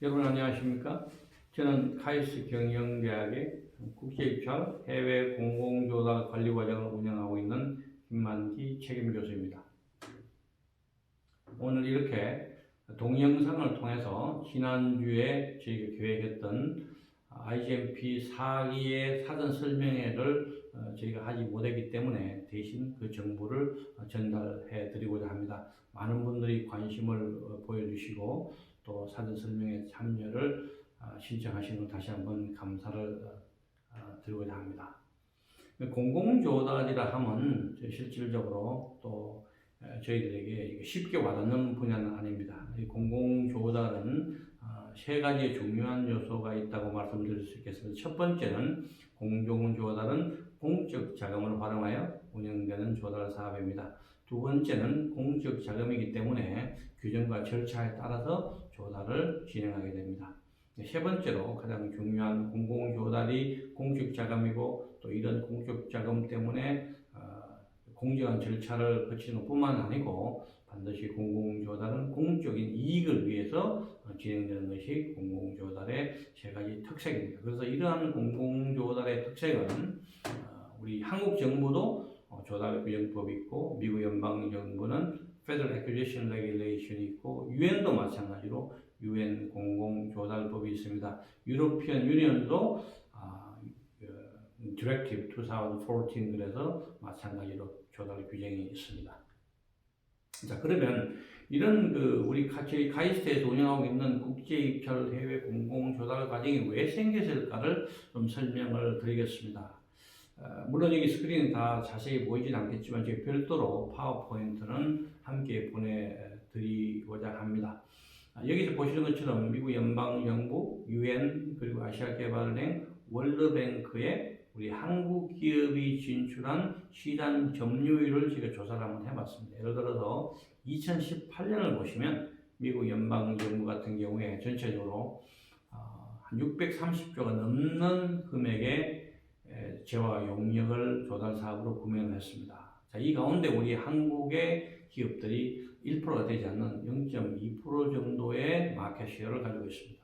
여러분 안녕하십니까? 저는 카이스트 경영대학의 국제입찰 해외 공공조달 관리 과정을 운영하고 있는 김만기 책임교수입니다. 오늘 이렇게 동영상을 통해서 지난주에 저희가 계획했던 IGMP 4기의 사전 설명회를 저희가 하지 못했기 때문에 대신 그 정보를 전달해 드리고자 합니다. 많은 분들이 관심을 보여주시고 또 사전 설명회 참여를 신청하시는 것 다시 한번 감사를 드리고자 합니다. 공공조달이라 하면 실질적으로 또 저희들에게 쉽게 와닿는 분야는 아닙니다. 이 공공조달은 세 가지의 중요한 요소가 있다고 말씀드릴 수 있겠습니다. 첫 번째는 공공조달은 공적 자금을 활용하여 운영되는 조달 사업입니다. 두 번째는 공적 자금이기 때문에 규정과 절차에 따라서 조달을 진행하게 됩니다. 세 번째로 가장 중요한 공공조달이 공적 자금이고 또 이런 공적 자금 때문에 공정한 절차를 거치는 것뿐만 아니고 반드시 공공조달은 공적인 이익을 위해서 진행되는 것이 공공조달의 세 가지 특색입니다. 그래서 이러한 공공조달의 특색은 우리 한국 정부도 조달 규정법이 있고 미국 연방 정부는 Federal Acquisition Regulation이 있고 유엔도 마찬가지로 유엔 공공조달법이 있습니다. 유로피언 유니언도 Directive 2014 그래서 마찬가지로 조달 규정이 있습니다. 자, 그러면 이런 우리 저희 카이스트에서 운영하고 있는 국제입찰 해외 공공조달 과정이 왜 생겼을까를 좀 설명을 드리겠습니다. 물론 여기 스크린은 다 자세히 보이진 않겠지만 제가 별도로 파워포인트는 함께 보내드리고자 합니다. 여기서 보시는 것처럼 미국 연방정부, UN, 그리고 아시아개발은행, 월드뱅크에 우리 한국 기업이 진출한 시장 점유율을 제가 조사를 한번 해봤습니다. 예를 들어서 2018년을 보시면 미국 연방정부 같은 경우에 전체적으로 한 630조가 넘는 금액의 재화 용역을 조달 사업으로 구매를 했습니다. 자, 이 가운데 우리 한국의 기업들이 1%가 되지 않는 0.2% 정도의 마켓쉐어를 가지고 있습니다.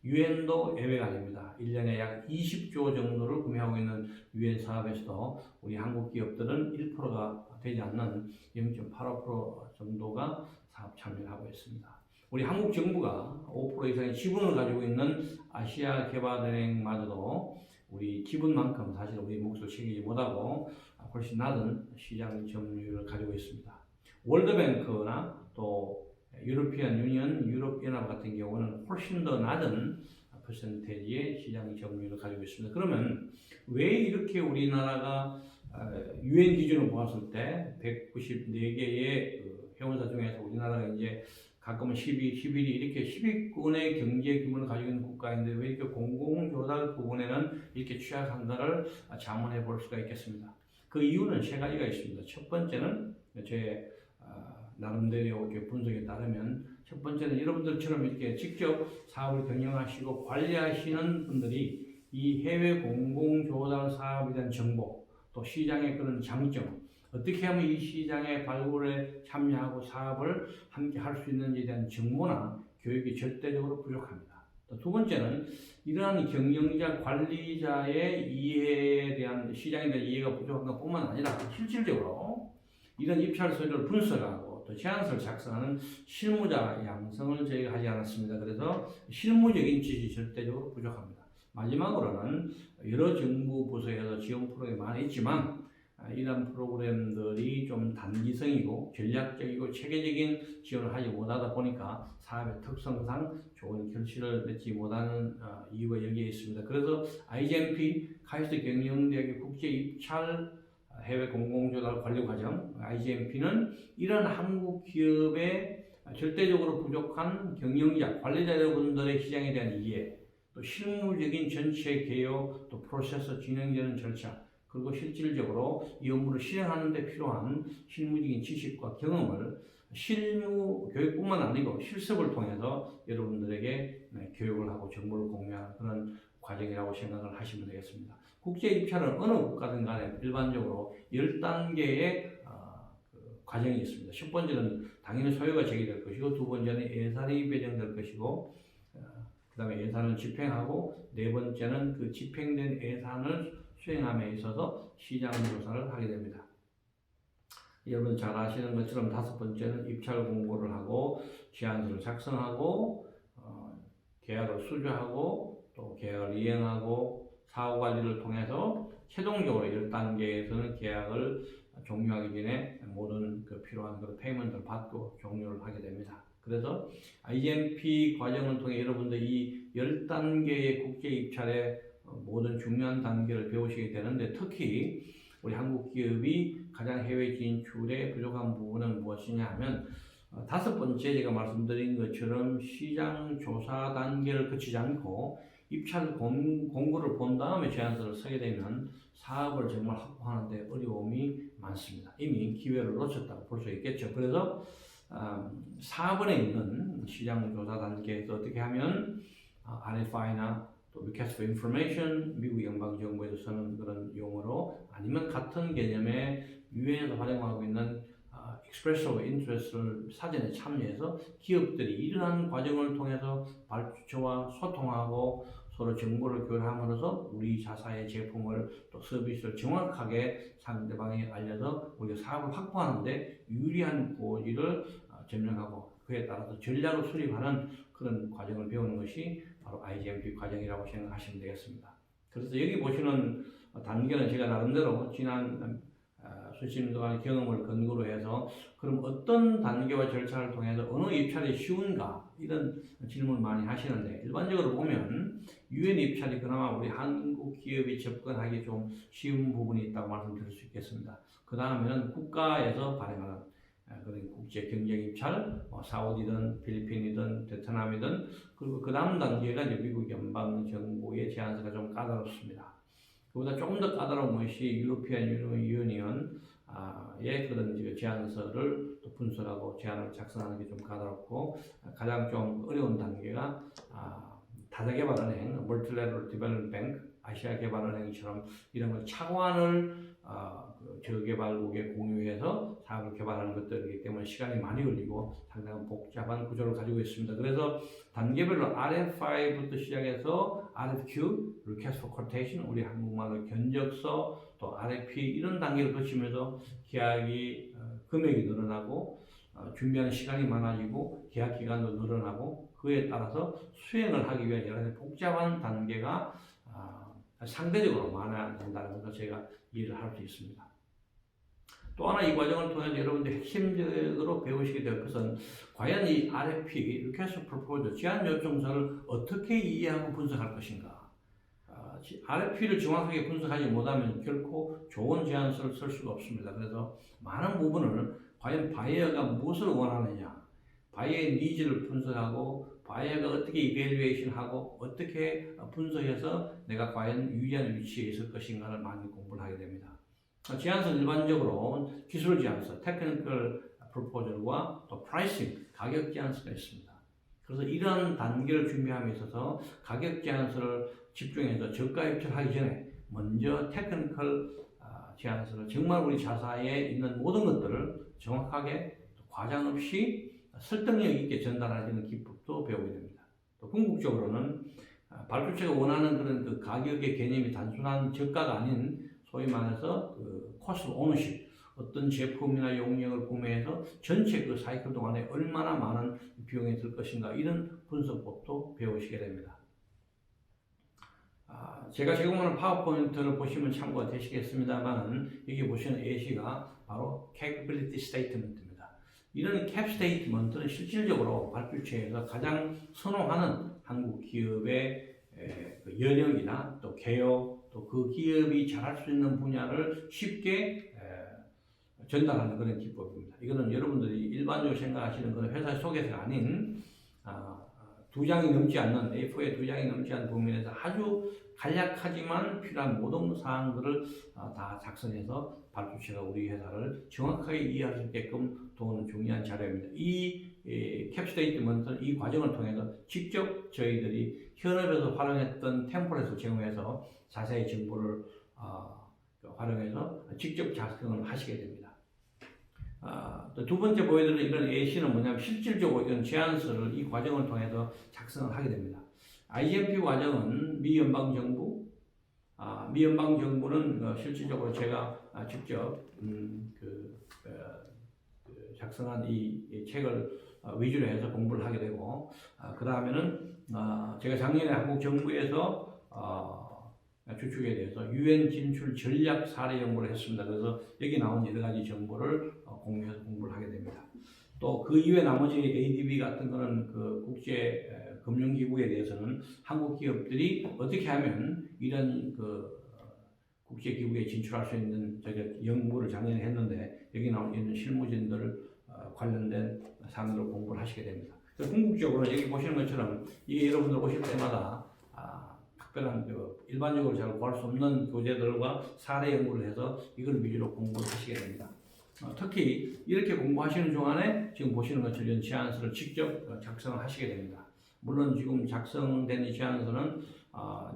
유엔도 예외가 아닙니다. 1년에 약 20조 정도를 구매하고 있는 유엔 사업에서도 우리 한국 기업들은 1%가 되지 않는 0.85% 정도가 사업 참여를 하고 있습니다. 우리 한국 정부가 5% 이상의 지분을 가지고 있는 아시아개발은행마저도 우리 지분만큼 사실 우리 몫을 챙기지 못하고 훨씬 낮은 시장 점유율을 가지고 있습니다. 월드뱅크나 또 유로피언 유니언, 유럽연합 같은 경우는 훨씬 더 낮은 퍼센테이지의 시장 점유율을 가지고 있습니다. 그러면 왜 이렇게 우리나라가 유엔 기준으로 보았을 때 194개의 회원사 중에서 우리나라가 이제 가끔은 11위 이렇게 10위권의 경제 규모를 가지고 있는 국가인데 왜 이렇게 공공조달 부분에는 이렇게 취약한가를 자문해 볼 수가 있겠습니다. 그 이유는 세 가지가 있습니다. 첫 번째는 제 나름대로 이렇게 분석에 따르면 첫 번째는 여러분들처럼 이렇게 직접 사업을 경영하시고 관리하시는 분들이 이 해외 공공조달 사업에 대한 정보 또 시장의 그런 장점 어떻게 하면 이 시장의 발굴에 참여하고 사업을 함께 할 수 있는지에 대한 정보나 교육이 절대적으로 부족합니다. 또 두 번째는 이러한 경영자, 관리자의 이해에 대한 시장에 대한 이해가 부족한 것뿐만 아니라 실질적으로 이런 입찰 서류를 분석하고 또 제안서를 작성하는 실무자 양성을 저희가 하지 않았습니다. 그래서 실무적인 지식이 절대적으로 부족합니다. 마지막으로는 여러 정부 부서에서 지원 프로그램이 많이 있지만 이런 프로그램들이 좀 단기성이고 전략적이고 체계적인 지원을 하지 못하다 보니까 사업의 특성상 좋은 결실을 맺지 못하는 이유가 여기에 있습니다. 그래서 IGMP, 카이스트 경영대학의 국제입찰 해외 공공조달 관리 과정, IGMP는 이런 한국 기업의 절대적으로 부족한 경영자, 관리자 여러분들의 시장에 대한 이해, 또 실무적인 전체 개요, 또 프로세스 진행되는 절차, 그리고 실질적으로 이 업무를 실행하는 데 필요한 실무적인 지식과 경험을 실무 교육뿐만 아니고 실습을 통해서 여러분들에게 교육을 하고 정보를 공유하는 그런 과정이라고 생각을 하시면 되겠습니다. 국제 입찰은 어느 국가든 간에 일반적으로 10단계의 과정이 있습니다. 첫 번째는 당연히 소요가 제기될 것이고 두 번째는 예산이 배정될 것이고 그 다음에 예산을 집행하고 네 번째는 그 집행된 예산을 수행함에 있어서 시장 조사를 하게 됩니다. 여러분 잘 아시는 것처럼 다섯 번째는 입찰 공고를 하고 제안서를 작성하고 계약을 수주하고 또 계약을 이행하고 사후 관리를 통해서 최종적으로 10단계에서는 계약을 종료하기 전에 모든 그 필요한 그 페이먼트를 받고 종료를 하게 됩니다. 그래서 IGMP 과정을 통해 여러분들 이 10단계의 국제 입찰의 모든 중요한 단계를 배우시게 되는데 특히 우리 한국 기업이 가장 해외 진출에 부족한 부분은 무엇이냐 하면 다섯 번째 제가 말씀드린 것처럼 시장 조사 단계를 거치지 않고 입찰 공고를 본 다음에 제안서를 쓰게 되면 사업을 정말 확보하는데 어려움이 많습니다. 이미 기회를 놓쳤다고 볼 수 있겠죠. 그래서 4번에 있는 시장 조사 단계에서 어떻게 하면 RFI나 또 Request for Information, 미국 연방정부에서 쓰는 그런 용어로 아니면 같은 개념의 유엔에서 활용하고 있는 Express of Interest를 사전에 참여해서 기업들이 이러한 과정을 통해서 발주처와 소통하고 서로 정보를 교환함으로써 우리 자사의 제품을 또 서비스를 정확하게 상대방에 알려서 우리가 사업을 확보하는데 유리한 고지를 점령하고 그에 따라서 전략을 수립하는 그런 과정을 배우는 것이 바로 IGMP 과정이라고 생각하시면 되겠습니다. 그래서 여기 보시는 단계는 제가 나름대로 지난 수십 년간의 경험을 근거로 해서 그럼 어떤 단계와 절차를 통해서 어느 입찰이 쉬운가 이런 질문을 많이 하시는데 일반적으로 보면 유엔 입찰이 그나마 우리 한국 기업이 접근하기 좀 쉬운 부분이 있다고 말씀드릴 수 있겠습니다. 그 다음에는 국가에서 발행하는 그런 국제 경쟁 입찰, 사우디든 필리핀이든 베트남이든 그리고 그 다음 단계가 이제 미국 연방 정부의 제안서가 좀 까다롭습니다. 그보다 조금 더 까다로운 것이 유로피안 유니언의 그런 제안서를 또 분석하고 제안을 작성하는 게 좀 까다롭고 가장 좀 어려운 단계가 다자개발은행, 멀티래터럴 디벨롭먼트 뱅크, 아시아개발은행처럼 이런 걸 차관을 그 저개발국에 공유해서 사업을 개발하는 것들이기 때문에 시간이 많이 걸리고 상당히 복잡한 구조를 가지고 있습니다. 그래서 단계별로 RFI부터 시작해서 RFQ, Request for Quotation, 우리 한국말로 견적서, 또 RFP 이런 단계를 거치면서 계약이 금액이 늘어나고 준비하는 시간이 많아지고 계약 기간도 늘어나고 그에 따라서 수행을 하기 위한 여러 가지 복잡한 단계가 상대적으로 많아진다는 것을 제가 이해를 할 수 있습니다. 또 하나 이 과정을 통해서 여러분들 핵심적으로 배우시게 될 것은 과연 이 RFP, Request for Proposal, 제안 요청서를 어떻게 이해하고 분석할 것인가. RFP를 정확하게 분석하지 못하면 결코 좋은 제안서를 쓸 수가 없습니다. 그래서 많은 부분을 과연 바이어가 무엇을 원하느냐, 바이어의 니즈를 분석하고 바이어가 어떻게 이밸류에이션하고 어떻게 분석해서 내가 과연 유리한 위치에 있을 것인가를 많이 공부를 하게 됩니다. 제안서는 일반적으로 기술 제안서, 테크니컬 프로포절과 또 프라이싱, 가격 제안서가 있습니다. 그래서 이러한 단계를 준비함에 있어서 가격 제안서를 집중해서 저가 입찰하기 전에 먼저 테크니컬 제안서를 정말 우리 자사에 있는 모든 것들을 정확하게 과장 없이 설득력 있게 전달하는 기법도 배우게 됩니다. 또 궁극적으로는 발주처가 원하는 그런 그 가격의 개념이 단순한 저가가 아닌 소위 말해서 그 코스트 오너십, 어떤 제품이나 용역을 구매해서 전체 그 사이클 동안에 얼마나 많은 비용이 들 것인가 이런 분석법도 배우시게 됩니다. 제가 제공하는 파워포인트를 보시면 참고가 되시겠습니다만 여기 보시는 예시가 바로 Capability Statement입니다. 이런 캡 스테이트먼트는 실질적으로 발주처에서 가장 선호하는 한국 기업의 그 연령이나 또 개요, 또 그 기업이 잘할 수 있는 분야를 쉽게 전달하는 그런 기법입니다. 이거는 여러분들이 일반적으로 생각하시는 그런 회사 속에서가 아닌 두 장이 넘지 않는 A4에 두 장이 넘지 않는 부분에서 아주 간략하지만 필요한 모든 사항들을 다 작성해서 발주처가 우리 회사를 정확하게 이해할 수 있게끔 도우는 중요한 자료입니다. 이 캡스테이트먼트는 이 과정을 통해서 직접 저희들이 현업에서 활용했던 템플릿을 제공해서 자세히 정보를 활용해서 직접 작성을 하시게 됩니다. 또 두 번째 보여드리는 이런 예시는 뭐냐면 실질적으로 이런 제안서를 이 과정을 통해서 작성을 하게 됩니다. IGMP 과정은 미 연방 정부, 미 연방 정부는 실질적으로 제가 직접 작성한 이 책을 위주로 해서 공부를 하게 되고, 그 다음에는 제가 작년에 한국 정부에서 주축에 대해서 UN 진출 전략 사례 연구를 했습니다. 그래서 여기 나온 여러 가지 정보를 공유해서 공부를 하게 됩니다. 또 그 이외 나머지 ADB 같은 거는 그 국제 금융기구에 대해서는 한국 기업들이 어떻게 하면 이런 그 국제기구에 진출할 수 있는 저희가 연구를 작년에 했는데 여기 나온 있는 실무진들 관련된 사항으로 공부를 하시게 됩니다. 궁극적으로 여기 보시는 것처럼 이게 여러분들 오실 때마다 특별한 일반적으로 잘 구할 수 없는 교재들과 사례 연구를 해서 이걸 위주로 공부를 하시게 됩니다. 특히 이렇게 공부하시는 동안에 지금 보시는 것처럼 이런 제안서를 직접 작성을 하시게 됩니다. 물론 지금 작성된 이 제안서는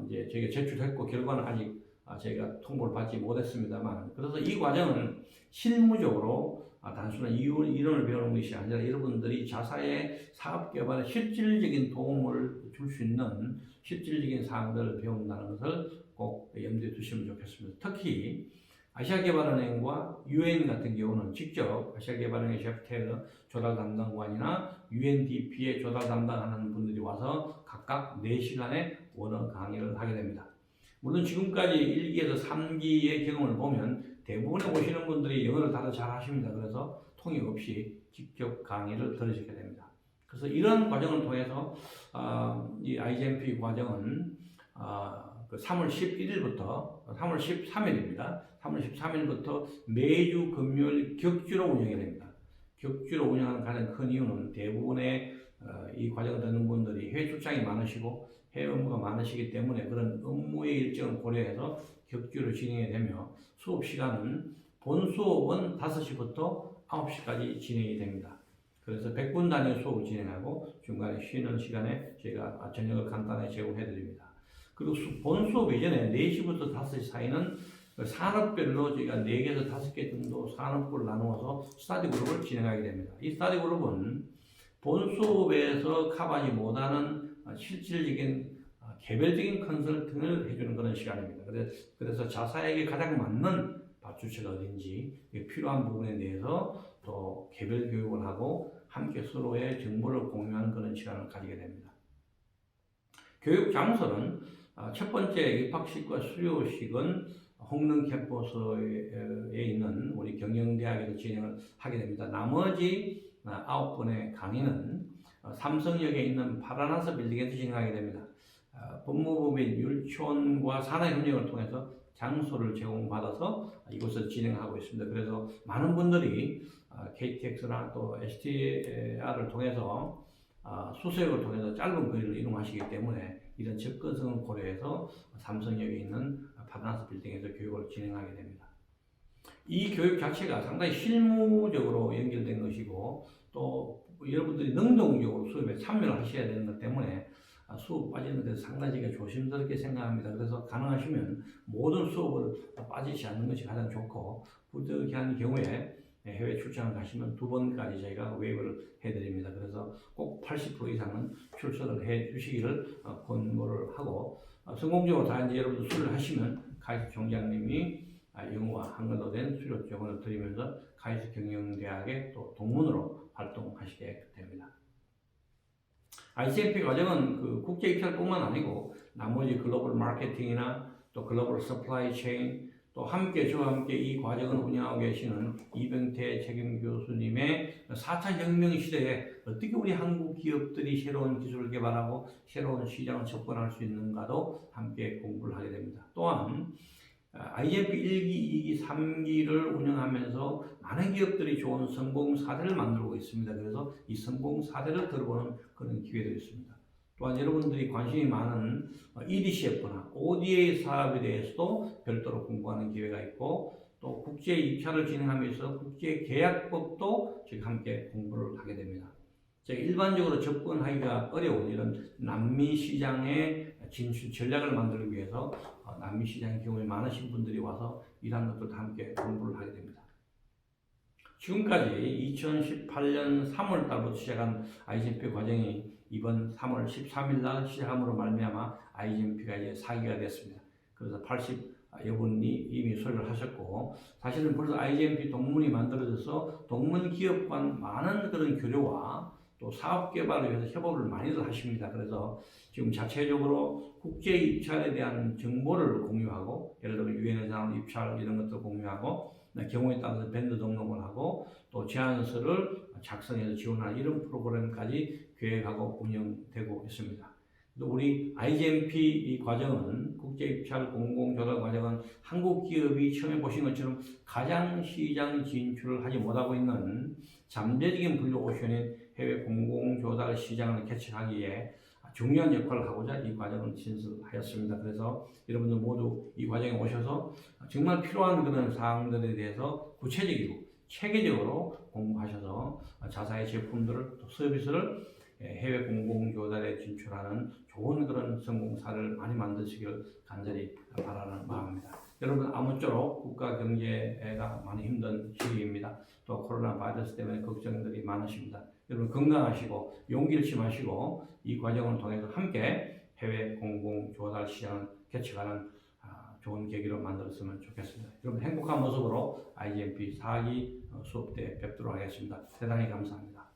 이제 저희가 제출했고 결과는 아직 저희가 통보를 받지 못했습니다만, 그래서 이 과정은 실무적으로 단순한 이론을 배우는 것이 아니라 여러분들이 자사의 사업 개발에 실질적인 도움을 줄 수 있는 실질적인 사항들을 배운다는 것을 꼭 염두에 두시면 좋겠습니다. 특히 아시아개발은행과 UN 같은 경우는 직접 아시아개발은행 셰프테르 조달 담당관이나 UNDP의 조달 담당하는 분들이 와서 각각 4시간의 원어 강의를 하게 됩니다. 물론 지금까지 1기에서 3기의 경험을 보면 대부분의 오시는 분들이 영어를 다들 잘 하십니다. 그래서 통역 없이 직접 강의를 들으시게 됩니다. 그래서 이런 과정을 통해서 이 IGMP 과정은 그 3월 11일부터 3월 13일입니다. 3월 13일부터 매주 금요일 격주로 운영이 됩니다. 격주로 운영하는 가장 큰 이유는 대부분의 이 과정을 듣는 분들이 해외 출장이 많으시고 해외 업무가 많으시기 때문에 그런 업무의 일정을 고려해서 격주로 진행이 되며 수업 시간은 본 수업은 5시부터 9시까지 진행이 됩니다. 그래서 100분 단위 수업을 진행하고 중간에 쉬는 시간에 제가 저녁을 간단하게 제공해 드립니다. 그리고 본 수업 이전에 4시부터 5시 사이는 산업별로 저희가 4개에서 5개 정도 산업을 나누어서 스터디 그룹을 진행하게 됩니다. 이 스터디 그룹은 본 수업에서 커버하지 못하는 실질적인 개별적인 컨설팅을 해주는 그런 시간입니다. 그래서 자사에게 가장 맞는 주체가 어딘지 필요한 부분에 대해서 또 개별 교육을 하고 함께 서로의 정보를 공유하는 그런 시간을 가지게 됩니다. 교육 장소는 첫 번째 입학식과 수료식은 홍릉 캠퍼스에 있는 우리 경영대학에서 진행을 하게 됩니다. 나머지 9번의 강의는 삼성역에 있는 파라나스 빌딩에서 진행하게 됩니다. 법무부 및 율촌과 산하협력을 통해서 장소를 제공받아서 이곳을 진행하고 있습니다. 그래서 많은 분들이 KTX나 또 STR을 통해서 수서역을 통해서 짧은 거리를 이동하시기 때문에 이런 접근성을 고려해서 삼성역에 있는 파라나스 빌딩에서 교육을 진행하게 됩니다. 이 교육 자체가 상당히 실무적으로 연결된 것이고 또 여러분들이 능동적으로 수업에 참여를 하셔야 되는 것 때문에 수업 빠지는 데서 상당히 제가 조심스럽게 생각합니다. 그래서 가능하시면 모든 수업을 빠지지 않는 것이 가장 좋고 부득이한 경우에 해외 출장을 가시면 2번까지 저희가 웨이브를 해드립니다. 그래서 꼭 80% 이상은 출석을 해 주시기를 권고를 하고 성공적으로 다 이제 여러분들 수료를 하시면 카이스트 총장님이 영어와 한글로 된 수료 지원을 드리면서 카이스트 경영대학의 또 동문으로 활동하시게 됩니다. ICMP 과정은 그 국제 입찰뿐만 아니고 나머지 글로벌 마케팅이나 또 글로벌 서플라이 체인 또 함께 저와 함께 이 과정을 운영하고 계시는 이병태 책임 교수님의 4차 혁명 시대에 어떻게 우리 한국 기업들이 새로운 기술을 개발하고 새로운 시장을 접근할 수 있는가도 함께 공부를 하게 됩니다. 또한 IGMP 1기, 2기, 3기를 운영하면서 많은 기업들이 좋은 성공 사례를 만들고 있습니다. 그래서 이 성공 사례를 들어보는 그런 기회도 있습니다. 또한 여러분들이 관심이 많은 EDCF나 ODA 사업에 대해서도 별도로 공부하는 기회가 있고 또 국제 입찰을 진행하면서 국제 계약법도 지금 함께 공부를 하게 됩니다. 일반적으로 접근하기가 어려운 이런 남미 시장의 진출 전략을 만들기 위해서 남미 시장의 경우에 많으신 분들이 와서 이런 것들도 함께 공부를 하게 됩니다. 지금까지 2018년 3월 달부터 시작한 IGMP 과정이 이번 3월 13일 날 시작함으로 말미암아 IGMP가 이제 4기가 됐습니다. 그래서 80여 분이 이미 설교를 하셨고, 사실은 벌써 IGMP 동문이 만들어져서 동문 기업 간 많은 그런 교류와 또 사업 개발을 위해서 협업을 많이들 하십니다. 그래서 지금 자체적으로 국제 입찰에 대한 정보를 공유하고, 예를 들어 유엔회장 입찰 이런 것들 공유하고, 경우에 따라서 밴드 등록을 하고, 또 제안서를 작성해서 지원하는 이런 프로그램까지 계획하고 운영되고 있습니다. 우리 IGMP 이 과정은, 국제 입찰 공공 조달 과정은 한국 기업이 처음에 보신 것처럼 가장 시장 진출을 하지 못하고 있는 잠재적인 블루오션인 해외 공공 조달 시장을 개척하기에 중요한 역할을 하고자 이 과정을 신설하였습니다. 그래서 여러분들 모두 이 과정에 오셔서 정말 필요한 그런 사항들에 대해서 구체적이고 체계적으로 공부하셔서 자사의 제품들을 또 서비스를 해외 공공 조달에 진출하는 좋은 그런 성공사를 많이 만드시길 간절히 바라는 마음입니다. 여러분, 아무쪼록 국가 경제가 많이 힘든 시기입니다. 또 코로나 바이러스 때문에 걱정들이 많으십니다. 여러분 건강하시고 용기 잃지 마시고 이 과정을 통해서 함께 해외 공공 조달 시장을 개척하는 좋은 계기로 만들었으면 좋겠습니다. 여러분 행복한 모습으로 IGMP 4기 수업 때 뵙도록 하겠습니다. 대단히 감사합니다.